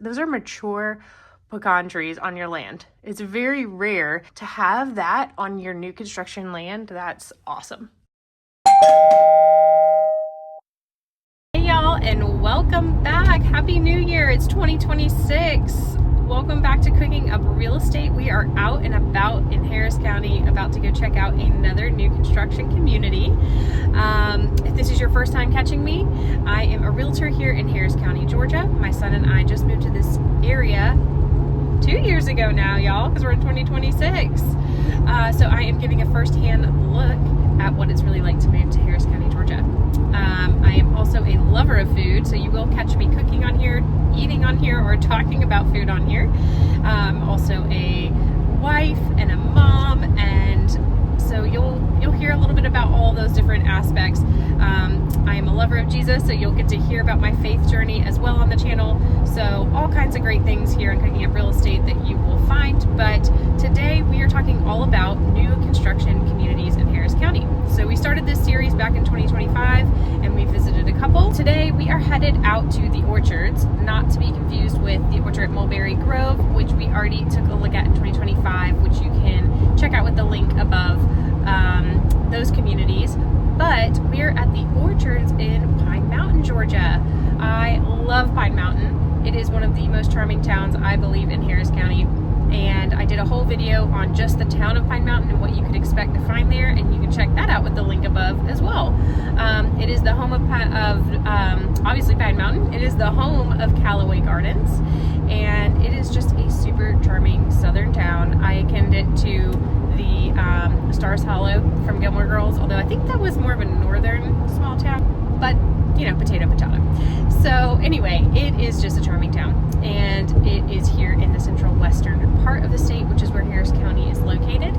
Those are mature pecan trees on your land. It's very rare to have that on your new construction land. That's awesome. Hey y'all, and welcome back. Happy New Year. It's 2026. Welcome back to Cooking Up Real Estate. We are out and about in Harris County, about to go check out another new construction community. If this is your first time catching me, I am a realtor here in Harris County, Georgia. My son and I just moved to this area 2 years ago now, y'all, because we're in 2026. So I am giving a first-hand look at what it's really like to move to Harris County, Georgia. I am also a lover of food, so you will catch me cooking on here, eating on here, or talking about food on here. Also a wife and a mom, and so you'll hear a little bit about all those different aspects. I am a lover of Jesus, so you'll get to hear about my faith journey as well on the channel. So all kinds of great things here in Cooking Up Real Estate that you will find. But today we are talking all about new construction communities in Harris County. So we started this series back in 2025 and we visited a couple. Today we are headed out to the orchards, not to be confused with the orchard at Mulberry Grove, which we already took a look at in 2025, which you can check out with the link above those communities. But we're at the orchards in Pine Mountain, Georgia. I love Pine Mountain. It is one of the most charming towns, I believe, in Harris County. And I did a whole video on just the town of Pine Mountain and what you could expect to find there, and you can check that out with the link above as well. It is the home of obviously Pine Mountain. It is the home of Callaway Gardens, and it is just a super charming southern town. I akined it to the Stars Hollow from Gilmore Girls, although I think that was more of a northern small town, but you know, potato. So anyway, it is just a charming town, and it is here in the central western part of the state, which is where Harris County is located.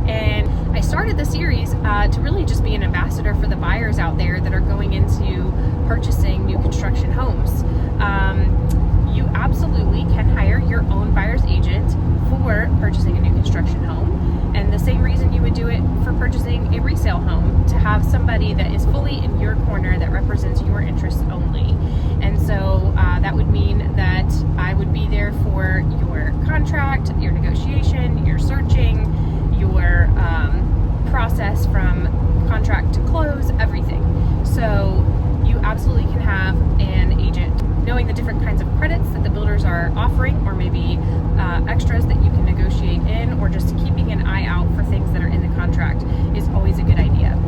And I started the series to really just be an ambassador for the buyers out there that are going into purchasing new construction homes. You absolutely can hire your own buyer's agent for purchasing a new construction home. And the same reason you would do it for purchasing a resale home, to have somebody that is fully in your corner that represents your interests only. And so that would mean that I would be there for your contract, your negotiation, your searching, your process from contract to close, everything. So you absolutely can have an agent. Knowing the different kinds of credits that the builders are offering, or maybe extras that you can negotiate in, or just keeping an eye out for things that are in the contract is always a good idea.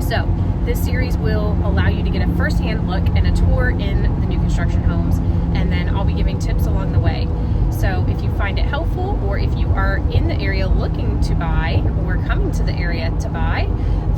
So this series will allow you to get a first-hand look and a tour in the new construction homes, and then I'll be giving tips along the way. So if you find it helpful, or if you are in the area looking to buy or coming to the area to buy,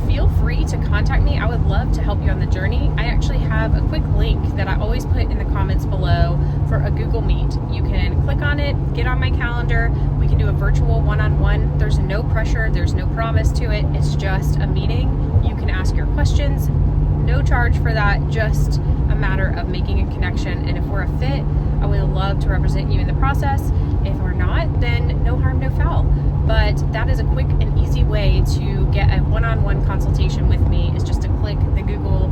feel free to contact me. I would love to help you on the journey. I actually have a quick link that I always put in the comments below for a Google Meet. You can click on it, get on my calendar. We can do a virtual one-on-one. There's no pressure. There's no promise to it. It's just a meeting. You can ask your questions. No charge for that. Just a matter of making a connection. And if we're a fit, I would love to represent you in the process. If we're not, then no harm, no foul. But that is a quick and easy way to get a one-on-one consultation with me, is just to click the Google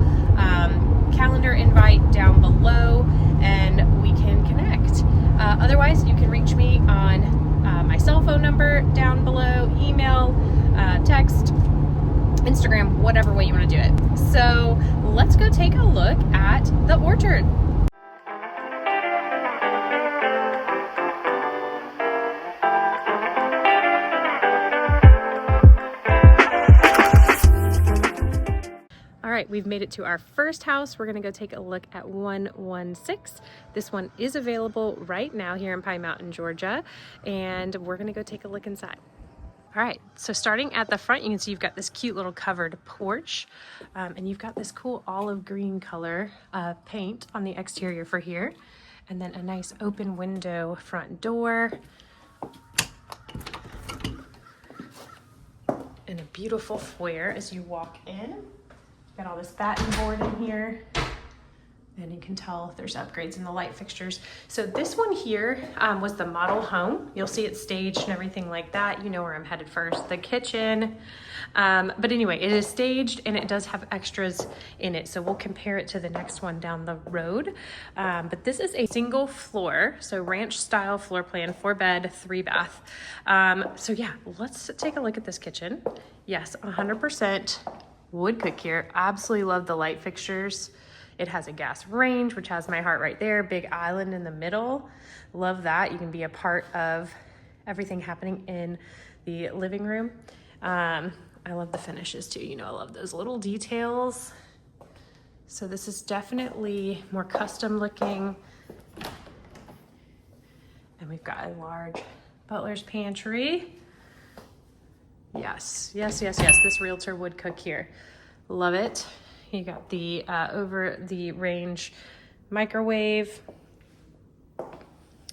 calendar invite down below and we can connect. Otherwise, you can reach me on my cell phone number down below, email, text, Instagram, whatever way you want to do it. So let's go take a look at the orchard. All right, we've made it to our first house. We're gonna go take a look at 116. This one is available right now here in Pine Mountain, Georgia, and we're gonna go take a look inside. All right, so starting at the front, you can see you've got this cute little covered porch, and you've got this cool olive green color paint on the exterior for here, and then a nice open window front door, and a beautiful foyer as you walk in. Got all this batten board in here, And you can tell there's upgrades in the light fixtures. So this one here was the model home. You'll see it staged and everything like that. You know where I'm headed first, the kitchen. But anyway, it is staged and it does have extras in it. So we'll compare it to the next one down the road. But this is a single floor, so ranch style floor plan, 4-bed, 3-bath. So yeah, let's take a look at this kitchen. Yes, 100% wood cook here. Absolutely love the light fixtures. It has a gas range, which has my heart right there. Big island in the middle. Love that. You can be a part of everything happening in the living room. I love the finishes too. You know, I love those little details. So this is definitely more custom looking. And we've got a large butler's pantry. Yes, yes, yes, yes. This realtor would cook here. Love it. You got the over the range microwave,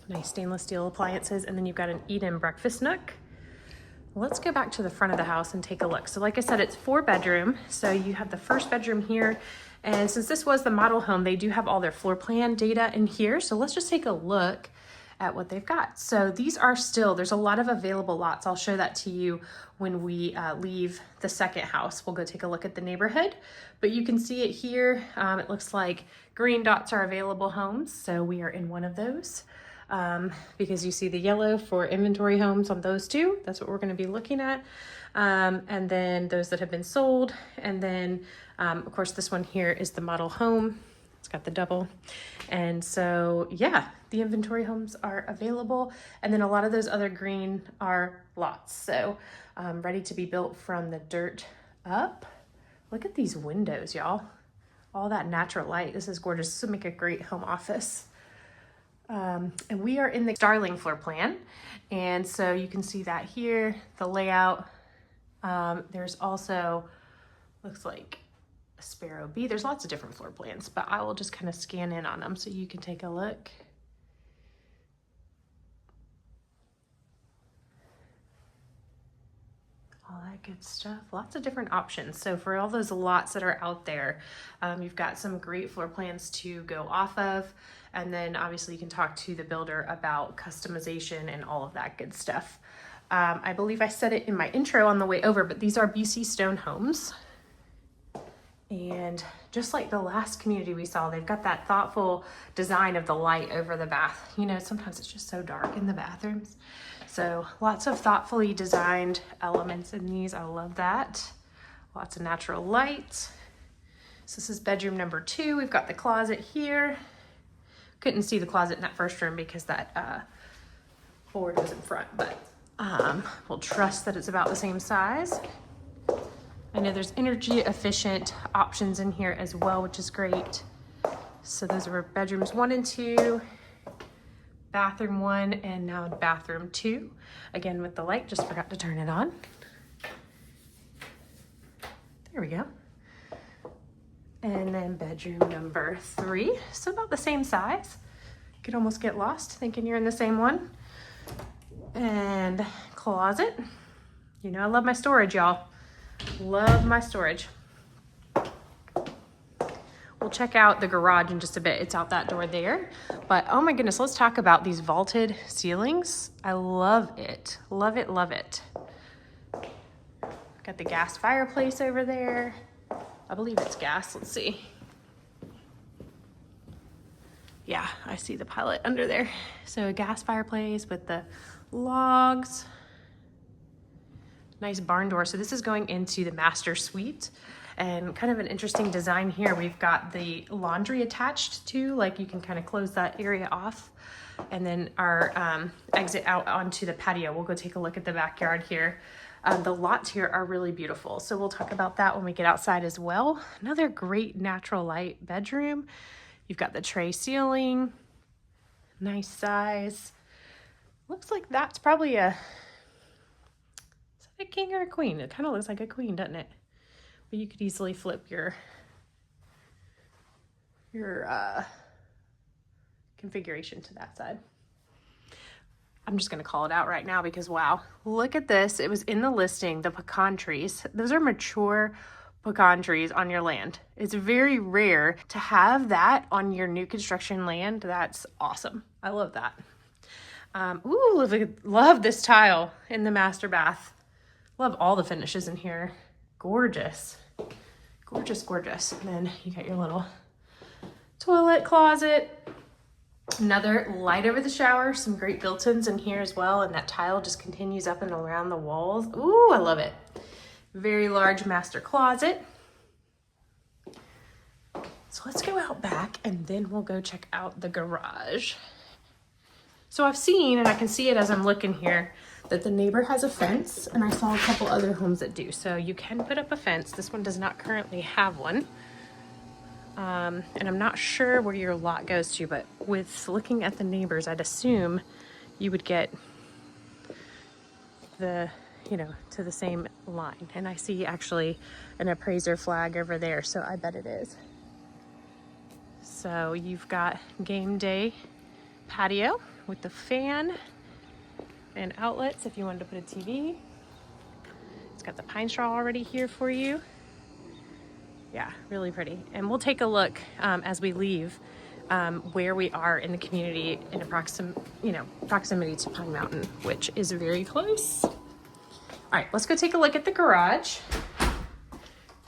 nice stainless steel appliances, and then you've got an eat-in breakfast nook. Let's go back to the front of the house and take a look. So like I said, it's 4-bedroom. So you have the first bedroom here. And since this was the model home, they do have all their floor plan data in here. So let's just take a look at what they've got. So these are still, there's a lot of available lots. I'll show that to you when we leave the second house. We'll go take a look at the neighborhood, but you can see it here. It looks like green dots are available homes. So we are in one of those because you see the yellow for inventory homes on those two. That's what we're going to be looking at. And then those that have been sold. And then of course, this one here is the model home. It's got the double. And so, yeah, the inventory homes are available. And then a lot of those other green are lots. So ready to be built from the dirt up. Look at these windows, y'all. All that natural light. This is gorgeous. This would make a great home office. And we are in the Starling floor plan. And so you can see that here, the layout. There's also, looks like, a Sparrow-B. There's lots of different floor plans, but I will just kind of scan in on them so you can take a look. All that good stuff. Lots of different options. So for all those lots that are out there, you've got some great floor plans to go off of. And then obviously you can talk to the builder about customization and all of that good stuff. I believe I said it in my intro on the way over, but these are BC stone homes. And just like the last community we saw, they've got that thoughtful design of the light over the bath. You know, sometimes it's just so dark in the bathrooms. So lots of thoughtfully designed elements in these. I love that. Lots of natural light. So this is bedroom number 2. We've got the closet here. Couldn't see the closet in that first room because that board was in front, but we'll trust that it's about the same size. I know there's energy efficient options in here as well, which is great. So those are bedrooms 1 and 2, bathroom 1, and now bathroom 2. Again, with the light, just forgot to turn it on. There we go. And then bedroom number 3. So about the same size. You could almost get lost thinking you're in the same one. And closet. You know I love my storage, y'all. Love my storage. We'll check out the garage in just a bit. It's out that door there. But oh my goodness, let's talk about these vaulted ceilings. I love it. Love it, love it. Got the gas fireplace over there. I believe it's gas. Let's see. Yeah, I see the pilot under there. So a gas fireplace with the logs. Nice barn door. So this is going into the master suite, and kind of an interesting design here. We've got the laundry attached to, like you can kind of close that area off, and then our exit out onto the patio. We'll go take a look at the backyard here. The lots here are really beautiful. So we'll talk about that when we get outside as well. Another great natural light bedroom. You've got the tray ceiling, nice size. Looks like that's probably a king or a queen. It kind of looks like a queen, doesn't it? But you could easily flip your configuration to that side. I'm just going to call it out right now because wow, look at this. It was in the listing, the pecan trees. Those are mature pecan trees on your land. It's very rare to have that on your new construction land. That's awesome. I love that. Ooh, love this tile in the master bath. Love all the finishes in here. Gorgeous. Gorgeous, gorgeous. And then you got your little toilet closet. Another light over the shower. Some great built-ins in here as well. And that tile just continues up and around the walls. Ooh, I love it. Very large master closet. So let's go out back and then we'll go check out the garage. So I've seen, and I can see it as I'm looking here, that the neighbor has a fence, and I saw a couple other homes that do. So you can put up a fence. This one does not currently have one. And I'm not sure where your lot goes to, but with looking at the neighbors, I'd assume you would get the, you know, to the same line. And I see actually an appraiser flag over there, so I bet it is. So you've got game day patio with the fan and outlets if you wanted to put a TV. It's got the pine straw already here for you. Yeah, really pretty. And we'll take a look as we leave where we are in the community in proximity to Pine Mountain, which is very close. All right, let's go take a look at the garage.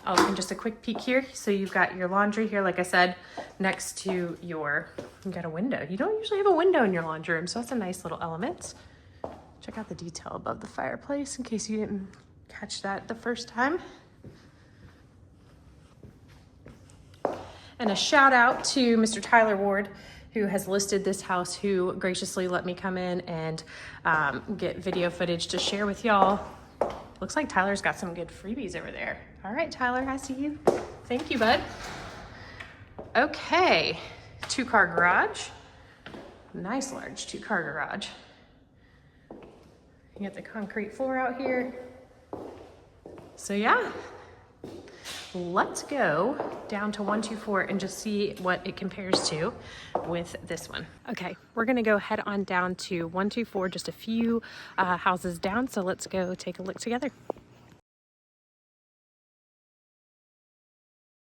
Oh, and just a quick peek here. So you've got your laundry here, like I said, next to you got a window. You don't usually have a window in your laundry room, so that's a nice little element. Check out the detail above the fireplace in case you didn't catch that the first time. And a shout out to Mr. Tyler Ward, who has listed this house, who graciously let me come in and get video footage to share with y'all. Looks like Tyler's got some good freebies over there. All right, Tyler, I see you. Thank you, bud. Okay, 2-car garage. Nice large 2-car garage. You got the concrete floor out here. So yeah, let's go down to 124 and just see what it compares to with this one. Okay, we're gonna go head on down to 124, just a few houses down. So let's go take a look together.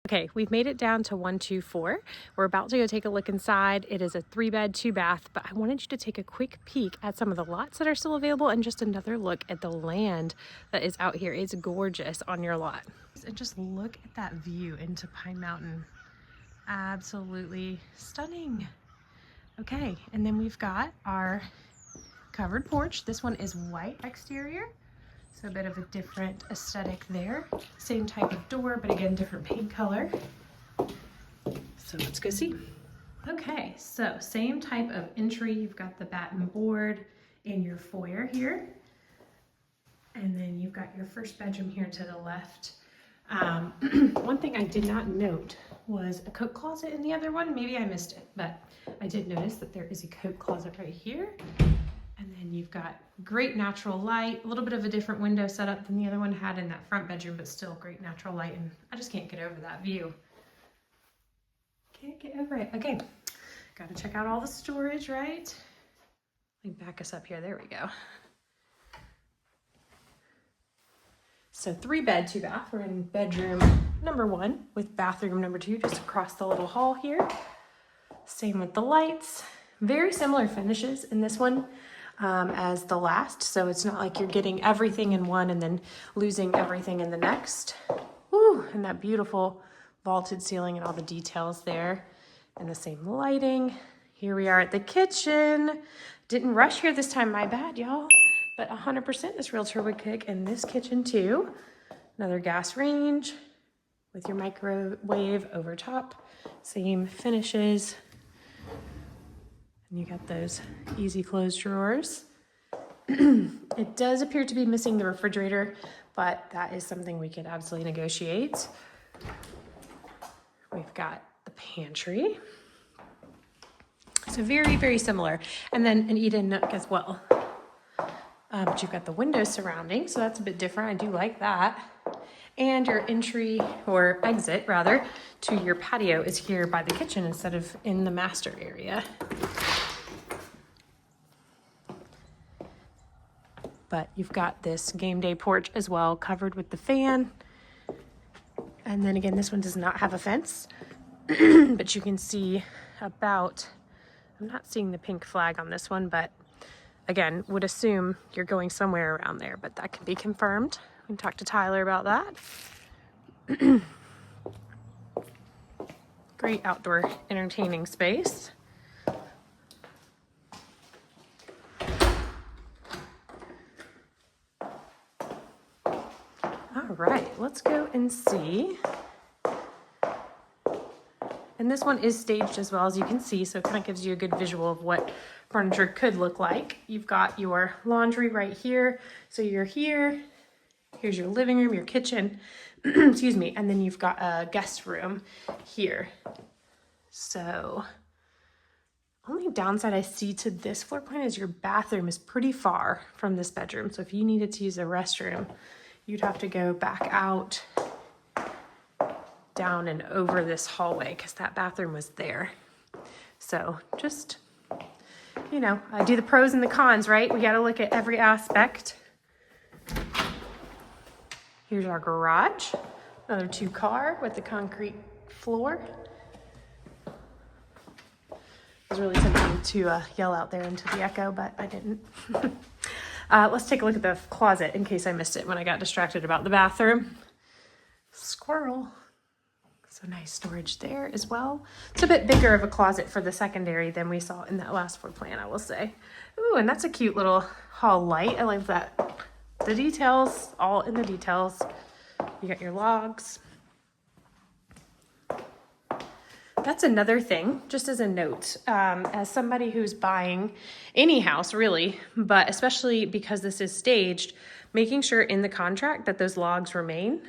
Okay, we've made it down to 124. We're about to go take a look inside. It is a 3-bed, 2-bath, but I wanted you to take a quick peek at some of the lots that are still available and just another look at the land that is out here. It's gorgeous on your lot. And just look at that view into Pine Mountain. Absolutely stunning. Okay, and then we've got our covered porch. This one is white exterior. So a bit of a different aesthetic there. Same type of door, but again, different paint color. So let's go see. Okay, so same type of entry. You've got the batten board in your foyer here. And then you've got your first bedroom here to the left. One thing I did not note was a coat closet in the other one. Maybe I missed it, but I did notice that there is a coat closet right here. And then you've got great natural light, a little bit of a different window setup than the other one had in that front bedroom, but still great natural light. And I just can't get over that view. Can't get over it. Okay, got to check out all the storage, right? Let me back us up here. There we go. So 3-bed, 2-bath. We're in bedroom number 1 with bathroom number 2 just across the little hall here. Same with the lights. Very similar finishes in this one as the last. So it's not like you're getting everything in one and then losing everything in the next. Woo, and that beautiful vaulted ceiling and all the details there. And the same lighting. Here we are at the kitchen. Didn't rush here this time, my bad, y'all. But 100% this realtor would cook in this kitchen too. Another gas range with your microwave over top. Same finishes. And you got those easy close drawers. It does appear to be missing the refrigerator, but that is something we could absolutely negotiate. We've got the pantry. So very, very similar. And then an eat-in nook as well. But you've got the windows surrounding, so that's a bit different. I do like that. And your entry, or exit rather, to your patio is here by the kitchen instead of in the master area. But you've got this game day porch as well, covered with the fan. And then again, this one does not have a fence, but you can see about, I'm not seeing the pink flag on this one, but again, would assume you're going somewhere around there, but that can be confirmed. We can talk to Tyler about that. Great outdoor entertaining space. All right, let's go and see. And this one is staged as well, as you can see, so it kind of gives you a good visual of what furniture could look like. You've got your laundry right here. So you're here, here's your living room, your kitchen, excuse me, and then you've got a guest room here. So only downside I see to this floor plan is your bathroom is pretty far from this bedroom. So if you needed to use a restroom, you'd have to go back out, down and over this hallway, because that bathroom was there. So just, you know, I do the pros and the cons, right? We got to look at every aspect. Here's our garage, another 2-car with the concrete floor. I was really tempted to yell out there into the echo, but I didn't. Let's take a look at the closet in case I missed it when I got distracted about the bathroom. Squirrel. So nice storage there as well. It's a bit bigger of a closet for the secondary than we saw in that last floor plan, I will say. Ooh, and that's a cute little hall light. I love that. The details, all in the details. You got your logs. That's another thing, just as a note, as somebody who's buying any house really, but especially because this is staged, making sure in the contract that those logs remain.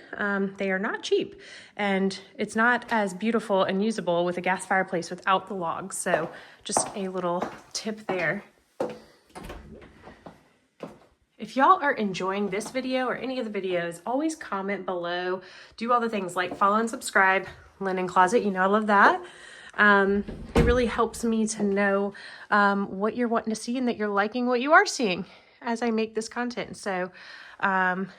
They are not cheap, and it's not as beautiful and usable with a gas fireplace without the logs. So just a little tip there. If y'all are enjoying this video or any of the videos, always comment below. Do all the things like follow and subscribe. Linen closet, you know I love that. It really helps me to know what you're wanting to see and that you're liking what you are seeing as I make this content. So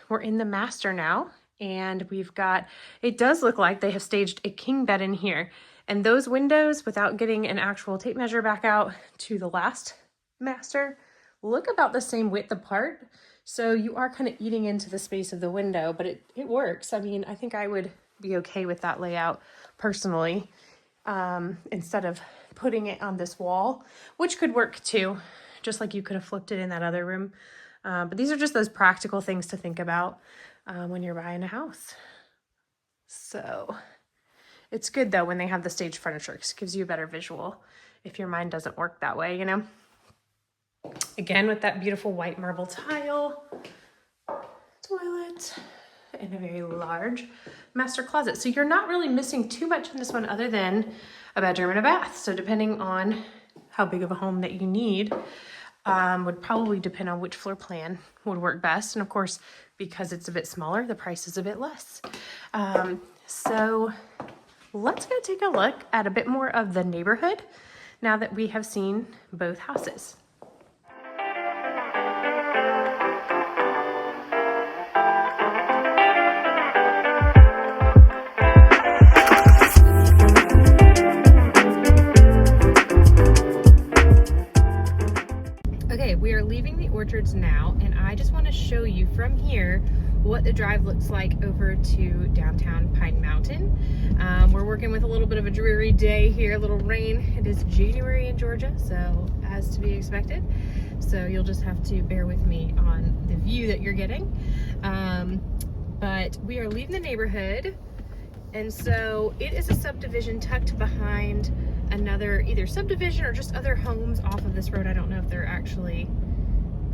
we're in the master now, and we've got, it does look like they have staged a king bed in here. And those windows, without getting an actual tape measure back out to the last master, look about the same width apart. So you are kind of eating into the space of the window, but it works. I mean, I think I would be okay with that layout personally, instead of putting it on this wall, which could work too, just like you could have flipped it in that other room. But these are just those practical things to think about when you're buying a house. So it's good though when they have the staged furniture, because it gives you a better visual if your mind doesn't work that way, you know. Again, with that beautiful white marble tile, toilet, and a very large master closet. So you're not really missing too much in this one other than a bedroom and a bath. So depending on how big of a home that you need, would probably depend on which floor plan would work best. And of course, because it's a bit smaller, the price is a bit less. So let's go take a look at a bit more of the neighborhood now that we have seen both houses. We are leaving the orchards now, and I just want to show you from here what the drive looks like over to downtown Pine Mountain. We're working with a little bit of a dreary day here, a little rain. It is January in Georgia, so as to be expected. So you'll just have to bear with me on the view that you're getting. But we are leaving the neighborhood, and so it is a subdivision tucked behind another either subdivision or just other homes off of this road. I don't know if they're actually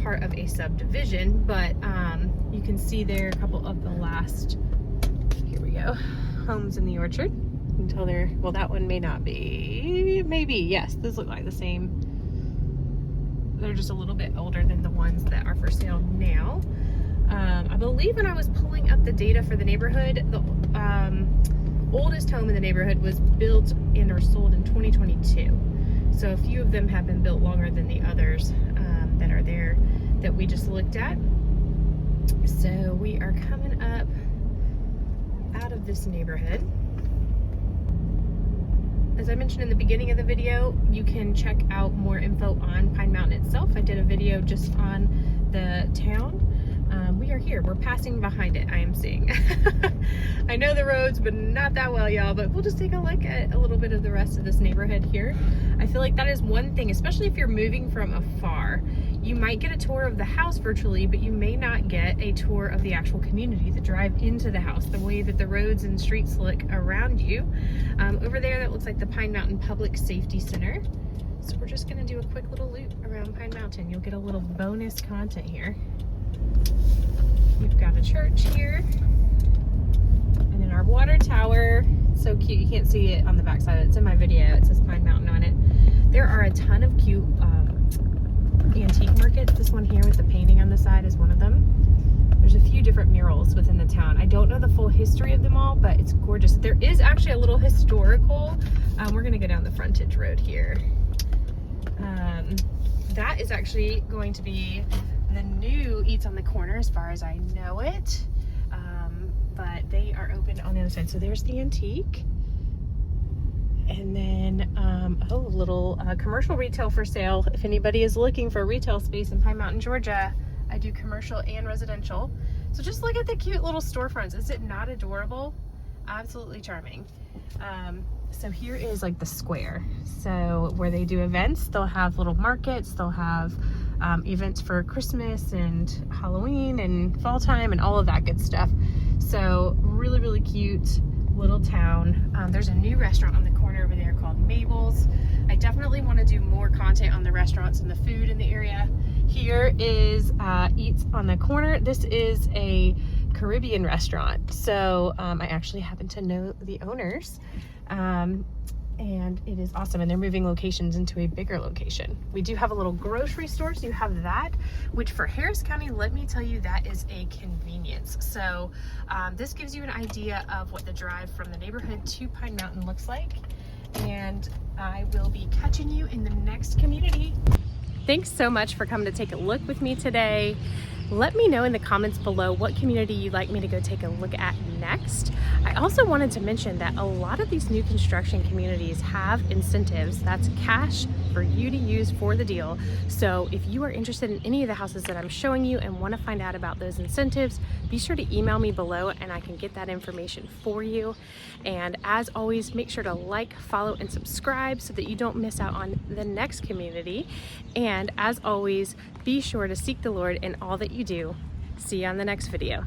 part of a subdivision, but you can see there a couple of the last, here we go, homes in the orchard until they're, well, that one may not be, maybe, yes, those look like the same. They're just a little bit older than the ones that are for sale now. I believe when I was pulling up the data for the neighborhood, the oldest home in the neighborhood was built and or sold in 2022. So a few of them have been built longer than the others that are there that we just looked at. So we are coming up out of this neighborhood. As I mentioned in the beginning of the video, you can check out more info on Pine Mountain itself. I did a video just on the town. We are here. We're passing behind it, I am seeing. I know the roads, but not that well, y'all, but we'll just take a look at a little bit of the rest of this neighborhood here. I feel like that is one thing, especially if you're moving from afar. You might get a tour of the house virtually, but you may not get a tour of the actual community, the drive into the house, the way that the roads and streets look around you. Over there, that looks like the Pine Mountain Public Safety Center. So we're just gonna do a quick little loop around Pine Mountain. You'll get a little bonus content here. We've got a church here. And then our water tower. So cute, you can't see it on the back side. It's in my video, it says Pine Mountain on it. There are a ton of cute antique markets. This one here with the painting on the side is one of them. There's a few different murals within the town. I don't know the full history of them all, but it's gorgeous. There is actually a little historical. We're gonna go down the frontage road here. That is actually going to be the new Eats on the Corner as far as I know it. But they are open on the other side. So there's the antique. And then, a little commercial retail for sale. If anybody is looking for retail space in Pine Mountain, Georgia, I do commercial and residential. So just look at the cute little storefronts. Is it not adorable? Absolutely charming. So here is like the square. So where they do events, they'll have little markets, they'll have events for Christmas and Halloween and fall time and all of that good stuff. So really, really cute little town. There's a new restaurant on the corner over there called Mabel's. I definitely want to do more content on the restaurants and the food in the area. Here is Eats on the Corner. This is a Caribbean restaurant. So I actually happen to know the owners. And it is awesome, and they're moving locations into a bigger location. We do have a little grocery store, so you have that, which for Harris County, let me tell you, that is a convenience. So this gives you an idea of what the drive from the neighborhood to Pine Mountain looks like, and I will be catching you in the next community. Thanks so much for coming to take a look with me today. Let me know in the comments below what community you'd like me to go take a look at next. I also wanted to mention that a lot of these new construction communities have incentives. That's cash for you to use for the deal. So if you are interested in any of the houses that I'm showing you and want to find out about those incentives, be sure to email me below and I can get that information for you. And as always, make sure to like, follow, and subscribe so that you don't miss out on the next community. And as always, be sure to seek the Lord in all that you do. See you on the next video.